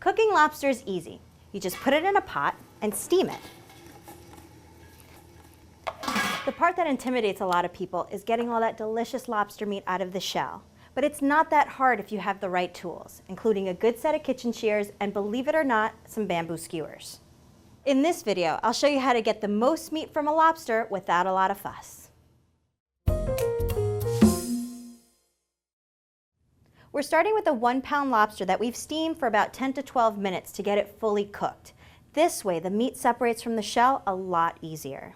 Cooking lobster is easy. You just put it in a pot and steam it. The part that intimidates a lot of people is getting all that delicious lobster meat out of the shell. But it's not that hard if you have the right tools, including a good set of kitchen shears and, believe it or not, some bamboo skewers. In this video, I'll show you how to get the most meat from a lobster without a lot of fuss. We're starting with a 1-pound lobster that we've steamed for about 10 to 12 minutes to get it fully cooked. This way, the meat separates from the shell a lot easier.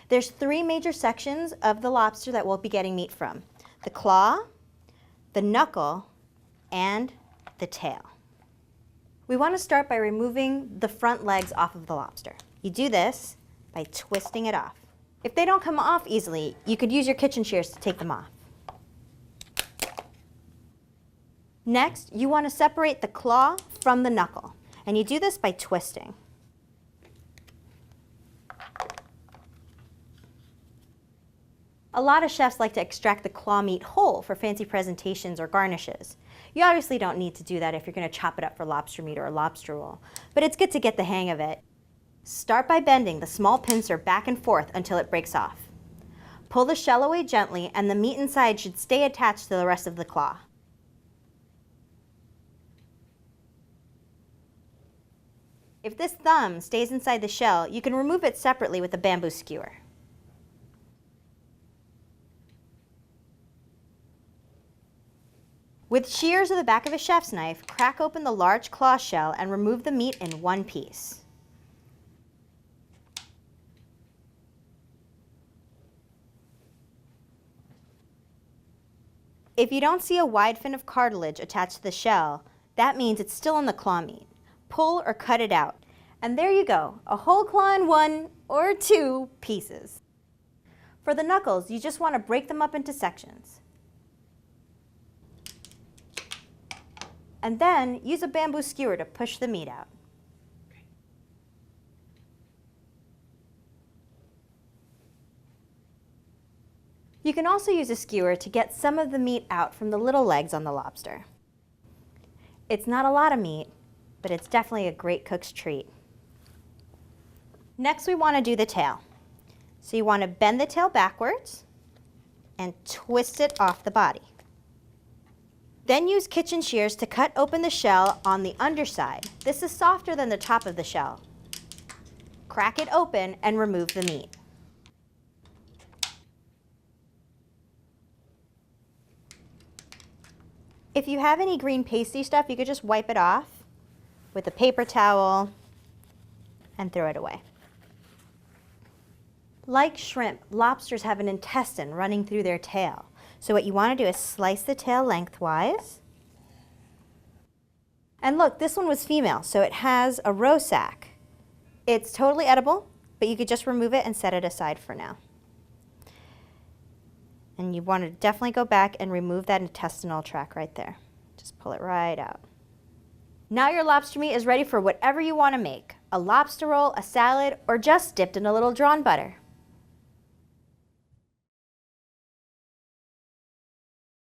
There's 3 major sections of the lobster that we'll be getting meat from: the claw, the knuckle, and the tail. We want to start by removing the front legs off of the lobster. You do this by twisting it off. If they don't come off easily, you could use your kitchen shears to take them off. Next, you want to separate the claw from the knuckle, and you do this by twisting. A lot of chefs like to extract the claw meat whole for fancy presentations or garnishes. You obviously don't need to do that if you're going to chop it up for lobster meat or a lobster roll, but it's good to get the hang of it. Start by bending the small pincer back and forth until it breaks off. Pull the shell away gently, and the meat inside should stay attached to the rest of the claw. If this thumb stays inside the shell, you can remove it separately with a bamboo skewer. With shears or the back of a chef's knife, crack open the large claw shell and remove the meat in one piece. If you don't see a wide fin of cartilage attached to the shell, that means it's still in the claw meat. Pull or cut it out. And there you go, a whole claw in 1 or 2 pieces. For the knuckles, you just want to break them up into sections. And then use a bamboo skewer to push the meat out. You can also use a skewer to get some of the meat out from the little legs on the lobster. It's not a lot of meat, but it's definitely a great cook's treat. Next, we want to do the tail. So you want to bend the tail backwards and twist it off the body. Then use kitchen shears to cut open the shell on the underside. This is softer than the top of the shell. Crack it open and remove the meat. If you have any green pasty stuff, you could just wipe it off with a paper towel and throw it away. Like shrimp, lobsters have an intestine running through their tail. So what you want to do is slice the tail lengthwise. And look, this one was female, so it has a roe sac. It's totally edible, but you could just remove it and set it aside for now. And you want to definitely go back and remove that intestinal tract right there. Just pull it right out. Now your lobster meat is ready for whatever you want to make: a lobster roll, a salad, or just dipped in a little drawn butter.